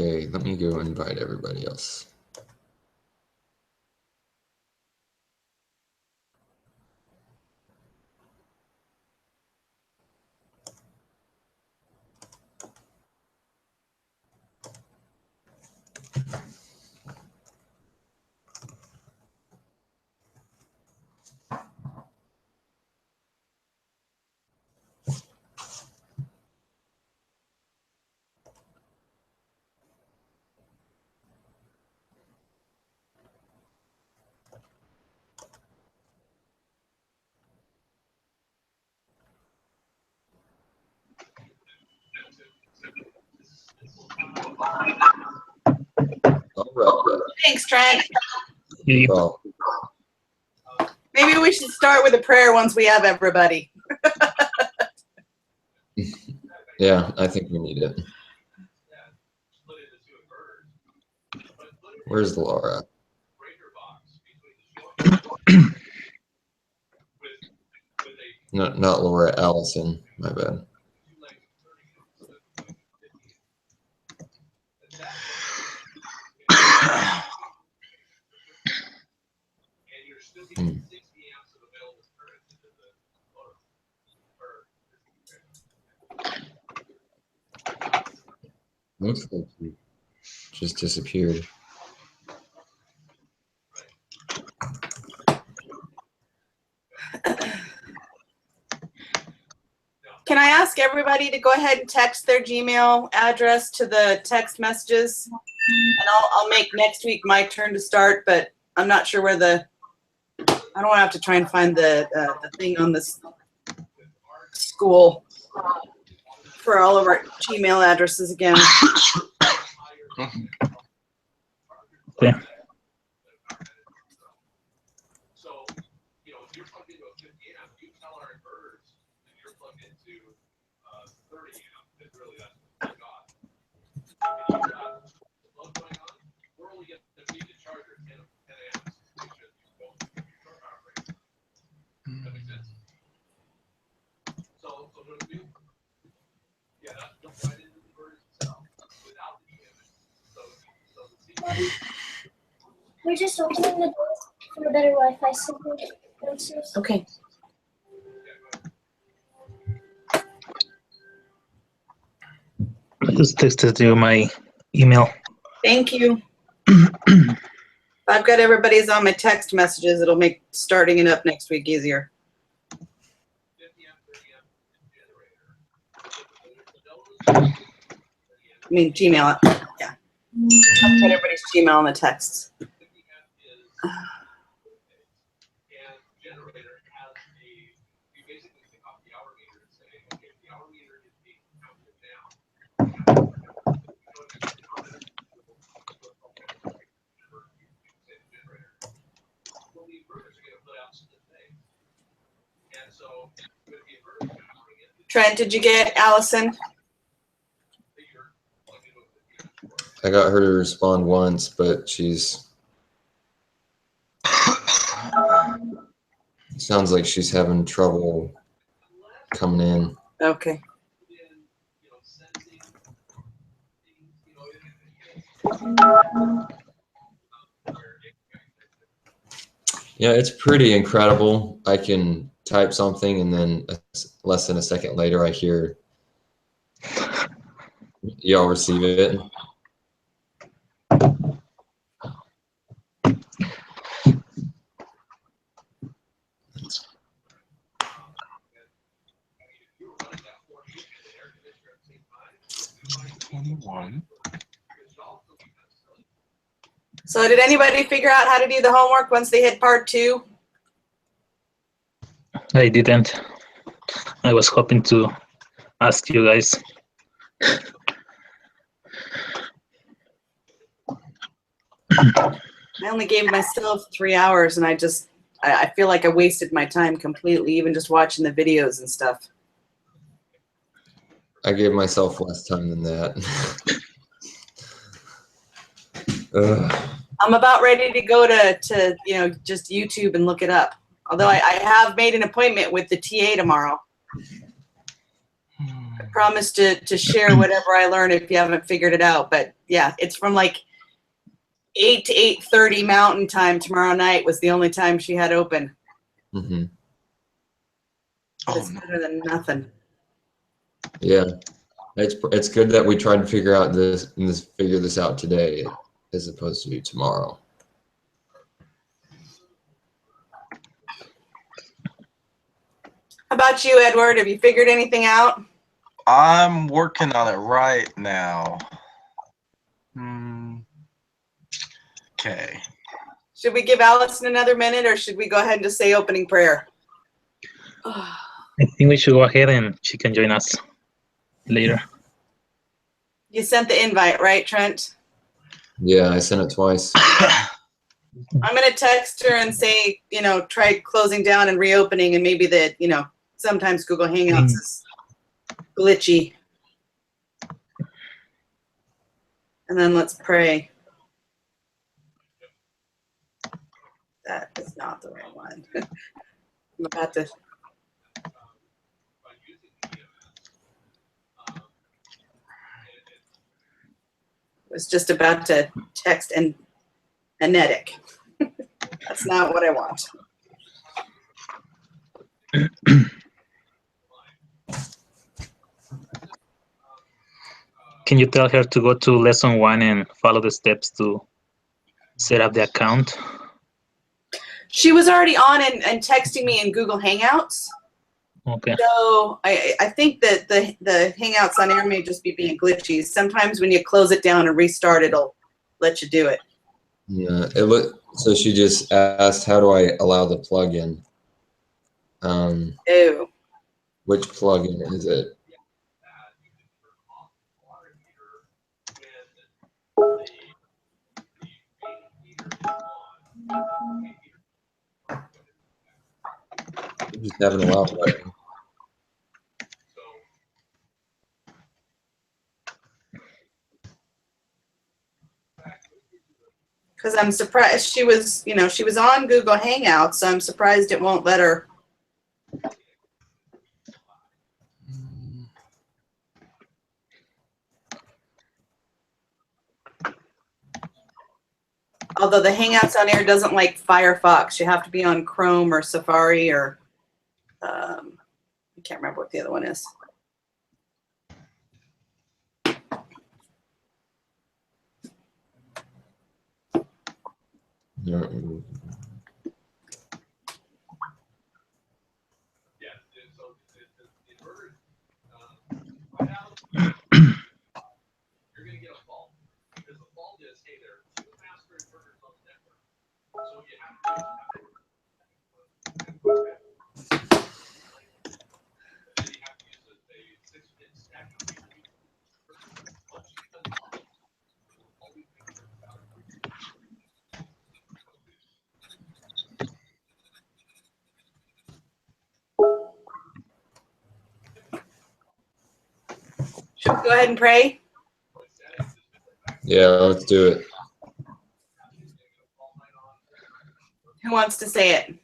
Okay, let me go invite everybody else. All right. Thanks, Trent. Well, Maybe we should start with a prayer once we have everybody. yeah, I think we need it. Where's Laura? No, not Laura, Allison. My bad. Looks like he just disappeared. Can I ask everybody to go ahead and text their Gmail address to the text messages? And I'll make next week my turn to start, but I'm not sure where I don't want to have to try and find the thing on this school for all of our Gmail addresses again. Okay. We're just opening the door for a better Wi-Fi signal downstairs. Okay. I just texted you my email. Thank you. If I've got everybody's on my text messages, it'll make starting it up next week easier. I mean, Gmail. Yeah. I'll put everybody's Gmail on the texts. Trent, did you get Allison? I got her to respond once, but she's sounds like she's having trouble coming in. Okay. Yeah, it's pretty incredible. I can type something and then less than a second later I hear y'all receive it. So did anybody figure out how to do the homework once they hit part 2? I didn't. I was hoping to ask you guys. I only gave myself 3 hours, and I feel like I wasted my time completely, even just watching the videos and stuff. I gave myself less time than that. I'm about ready to go to just YouTube and look it up. Although I have made an appointment with the TA tomorrow. I promise to share whatever I learn if you haven't figured it out. But yeah, it's from like 8 to 8:30 Mountain Time tomorrow night was the only time she had open. Mm-hmm. It's better than nothing. Yeah, it's good that we tried to figure this out today as opposed to tomorrow. How about you, Edward? Have you figured anything out? I'm working on it right now. Okay. Should we give Allison another minute, or should we go ahead and just say opening prayer? I think we should go ahead and she can join us later. You sent the invite, right, Trent? Yeah, I sent it twice. I'm going to text her and say, try closing down and reopening, and maybe that, sometimes Google Hangouts is glitchy. And then let's pray. That is not the right one. I'm about to. Was just about to text and Anetic. That's not what I want. Can you tell her to go to lesson 1 and follow the steps to set up the account? She was already on and texting me in Google Hangouts. Okay. So I think that the Hangouts on air may just be being glitchy. Sometimes when you close it down and restart, it'll let you do it. Yeah, so she just asked, how do I allow the plugin? Ew. Which plugin is it? You just haven't allowed button. Because I'm surprised she was on Google Hangouts, so I'm surprised it won't let her. Although the Hangouts on air doesn't like Firefox. You have to be on Chrome or Safari or I can't remember what the other one is. No. Should we go ahead and pray? Yeah, let's do it. Who wants to say it?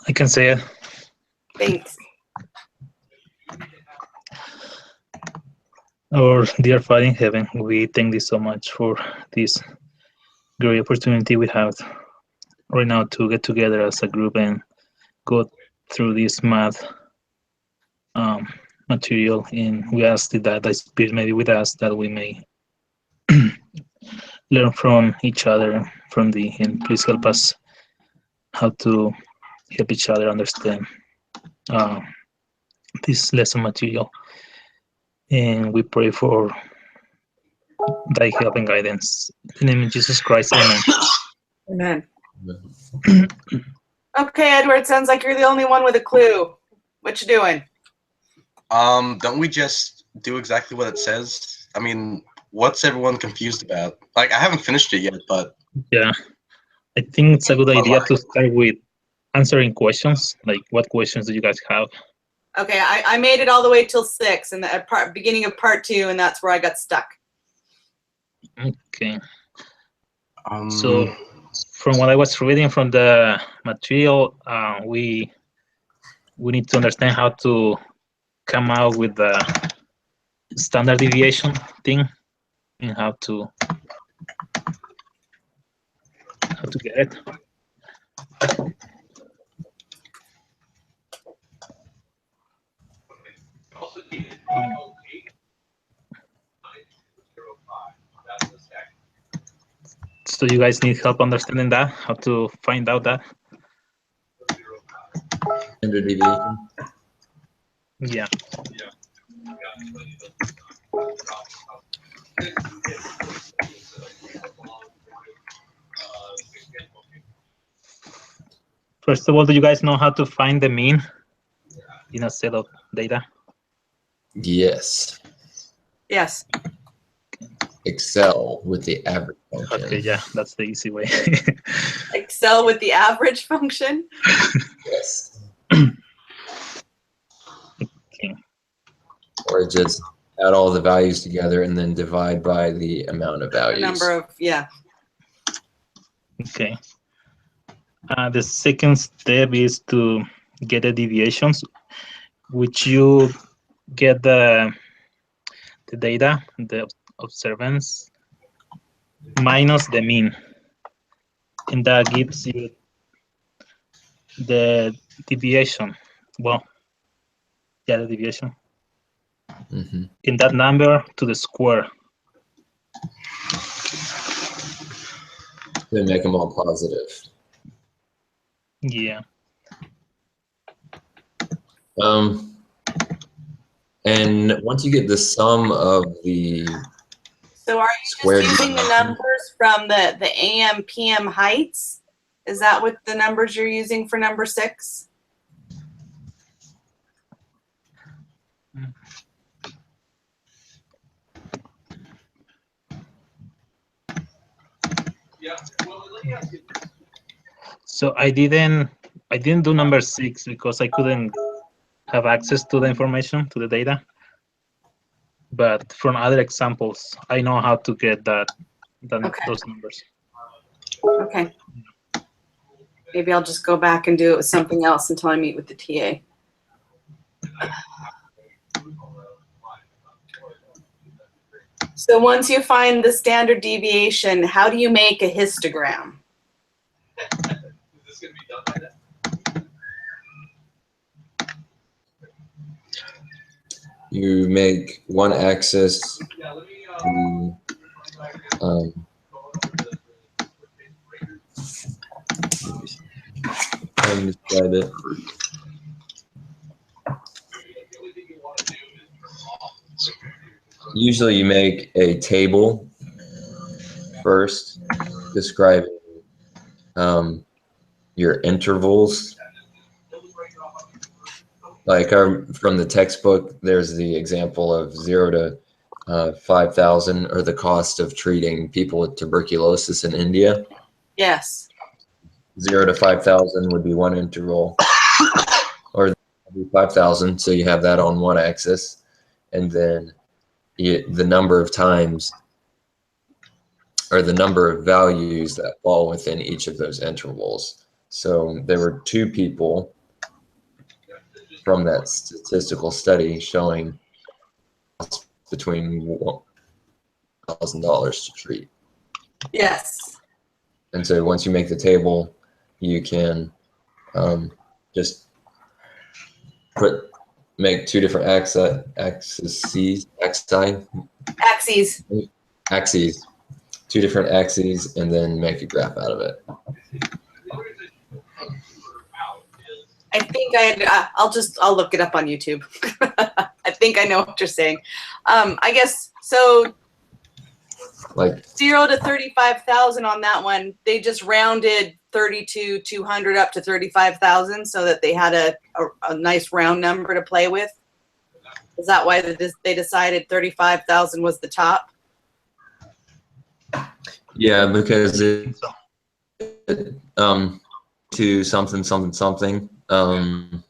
I can say it. Thanks. Our dear Father in heaven, we thank you so much for this great opportunity we have right now to get together as a group and go through this math material. And we ask that the Spirit may be with us, that we may learn from each other, and please help us how to help each other understand this lesson material. And we pray for thy help and guidance. In the name of Jesus Christ, amen. Amen. Okay, Edward, sounds like you're the only one with a clue. What you doing? Don't we just do exactly what it says? I mean, what's everyone confused about? Like, I haven't finished it yet, but Yeah, I think it's a good idea to start with answering questions. Like, what questions do you guys have? Okay, I made it all the way till 6 in the beginning of part 2, and that's where I got stuck. Okay. So, from what I was reading from the material, we we need to understand how to come out with the standard deviation thing and how to get it. So you guys need help understanding that, how to find out that? Standard deviation. Yeah. First of all, do you guys know how to find the mean in a set of data? Yes. Yes. Excel with the average function. Okay, yeah, that's the easy way. Excel with the average function. Yes. Okay. Or just add all the values together and then divide by the amount of The values. number of, yeah. Okay. The second step is to get the deviations, which you get the data, the observance, minus the mean. And that gives you the deviation. Well, yeah, the deviation. Mm-hmm. In that number to the square. Then make them all positive. Yeah. And once you get the sum of the So are you square just using the deviation, numbers from the AM, PM heights? Is that what the numbers you're using for number 6? So I didn't do number 6 because I couldn't have access to the information, to the data. But from other examples, I know how to get that, Okay. those numbers. Okay. Maybe I'll just go back and do it with something else until I meet with the TA. So once you find the standard deviation, how do you make a histogram? you make one axis how do you describe it? Usually you make a table first describing your intervals. Like from the textbook, there's the example of 0 to 5,000, or the cost of treating people with tuberculosis in India. Yes. 0 to 5,000 would be one interval, or 5,000. So you have that on one axis, and then the number of times, or the number of values that fall within each of those intervals. So there were 2 people from that statistical study showing between $1,000 to treat. Yes. And so once you make the table, you can just make 2 different axes, 2 different axes, and then make a graph out of it. I think I'll look it up on YouTube. I think I know what you're saying. I guess, so Like 0 to 35,000 on that one, they just rounded 32,200 up to 35,000 so that they had a nice round number to play with. Is that why they decided 35,000 was the top? Yeah, because it to something.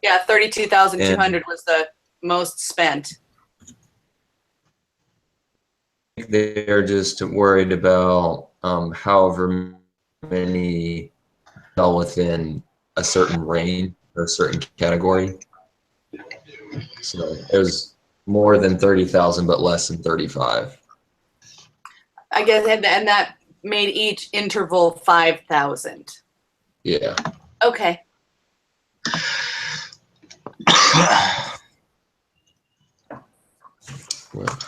Yeah, 32,200 was the most spent. They're just worried about however many fell within a certain range or a certain category. So it was more than 30,000, but less than 35. I guess, and that made each interval 5,000. Yeah. Okay. Well,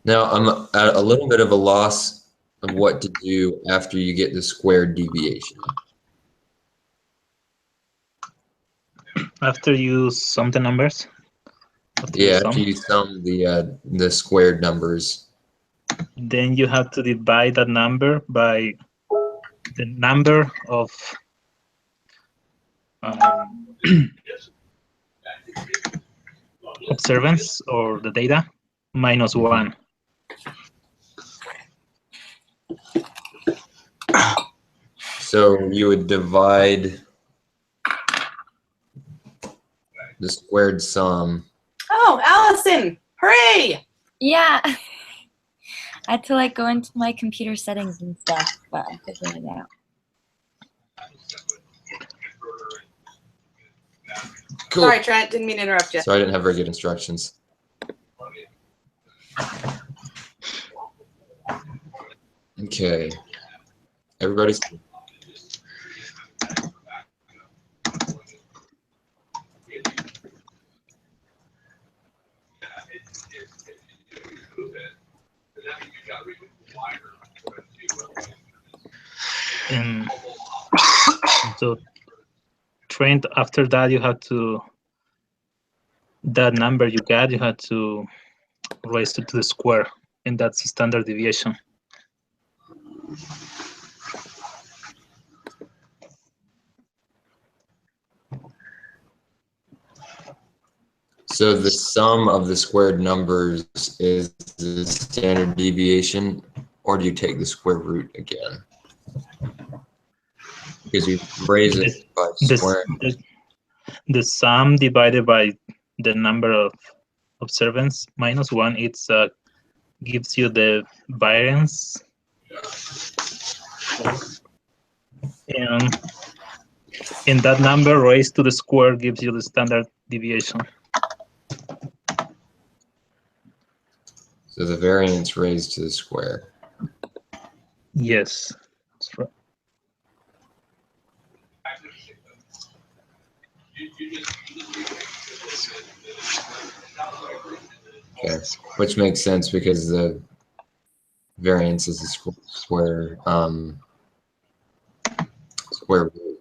now I'm at a little bit of a loss of what to do after you get the squared deviation. After you sum the numbers? Yeah, after you sum the squared numbers. Then you have to divide that number by the number of observance or the data minus 1. So you would divide the squared sum. Oh, Allison, hooray! Yeah. I had to like go into my computer settings and stuff, but I figured it out. Cool. Sorry, Trent, didn't mean to interrupt you. So I didn't have very good instructions. Okay. Everybody's. And so Trent, after that, you have to, that number you got, you have to raise it to the square, and that's the standard deviation. So the sum of the squared numbers is the standard deviation, or do you take the square root again? Because you raise it by square. The sum divided by the number of observance minus 1, it's gives you the variance. And that number raised to the square gives you the standard deviation. So the variance raised to the square. Yes, that's right. Okay, which makes sense because the variance is a square square root.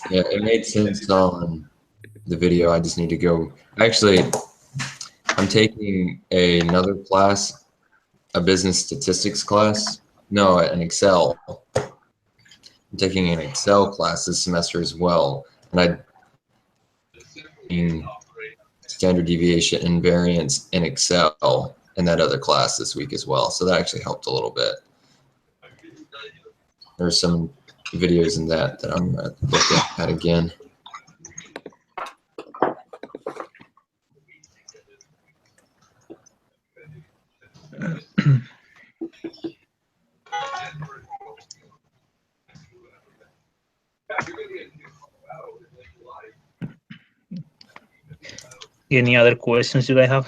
Yeah, it made sense on the video. I just need to go. Actually, I'm taking another class, a business statistics class. No, an Excel. I'm taking an Excel class this semester as well, and standard deviation and variance in Excel in that other class this week as well. So that actually helped a little bit. There's some videos in that I'm going to look at again. Any other questions you guys have?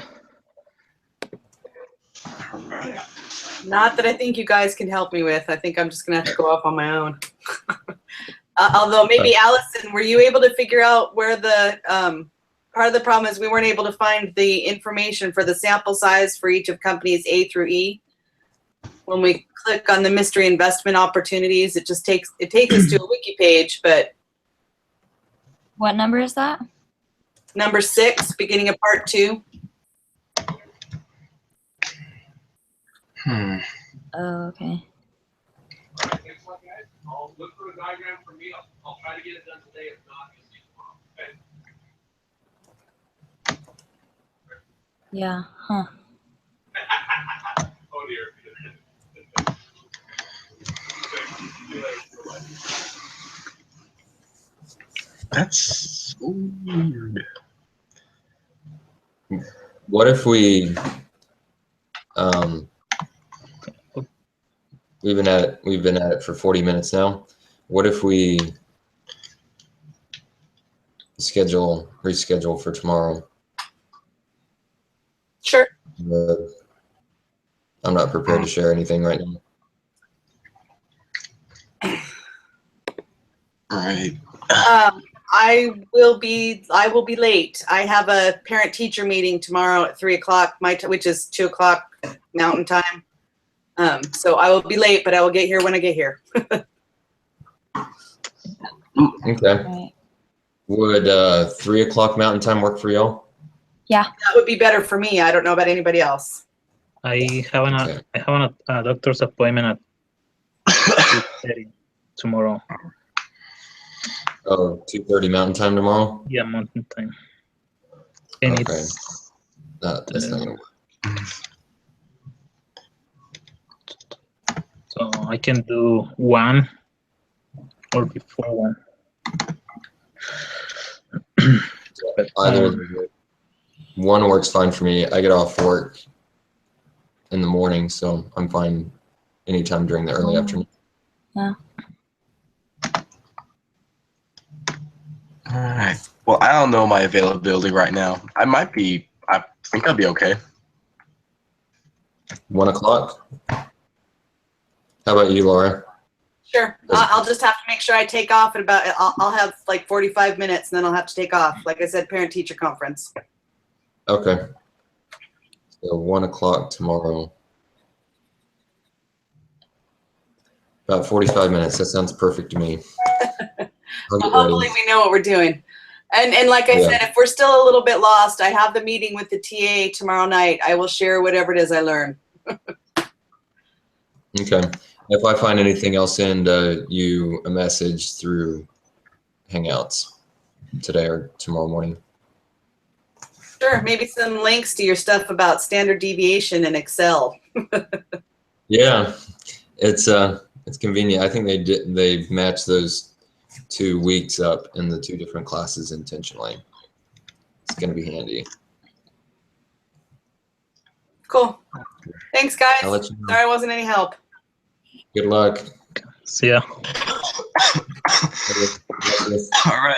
Not that I think you guys can help me with. I think I'm just going to have to go off on my own. Although maybe, Allison, were you able to figure out where the part of the problem is we weren't able to find the information for the sample size for each of companies A through E? when we click on the mystery investment opportunities, it just takes us to a wiki page, but What number is that? number 6, beginning of part 2. Oh, okay. I'll look for a diagram for me. I'll try to get it done today. If not, you'll see it tomorrow. Okay. Yeah. Huh. Oh dear. That's weird. What if we, we've been at it for 40 minutes now. What if we reschedule for tomorrow? Sure. I'm not prepared to share anything right now. All right. I will be late. I have a parent teacher meeting tomorrow at 3 o'clock which is 2 o'clock Mountain Time. So I will be late, but I will get here when I get here. Okay. Right. Would 3 o'clock Mountain Time work for y'all? Yeah. That would be better for me. I don't know about anybody else. I have a doctor's appointment at 2:30 tomorrow. Oh, 2:30 Mountain Time tomorrow? Yeah, Mountain Time. And Okay. it's That's not gonna work. so I can do 1 or before 1. But, Either 1 works fine for me. I get off work in the morning, so I'm fine anytime during the early afternoon. Yeah. All right. Well, I don't know my availability right now. I think I'll be okay. 1 o'clock? How about you, Laura? Sure. I'll just have to make sure I take off at about, I'll have like 45 minutes and then I'll have to take off. Like I said, parent teacher conference. Okay. So 1 o'clock tomorrow. About 45 minutes. That sounds perfect to me. I'll get Hopefully ready. we know what we're doing. And like I Yeah. said, if we're still a little bit lost, I have the meeting with the TA tomorrow night. I will share whatever it is I learn. Okay. If I find anything, I'll send you a message through Hangouts today or tomorrow morning. Sure, maybe some links to your stuff about standard deviation in Excel. Yeah, it's convenient. I think they've matched those 2 weeks up in the 2 different classes intentionally. It's going to be handy. Cool. Thanks, guys. I'll let you know. Sorry I wasn't any help. Good luck. see ya. All right.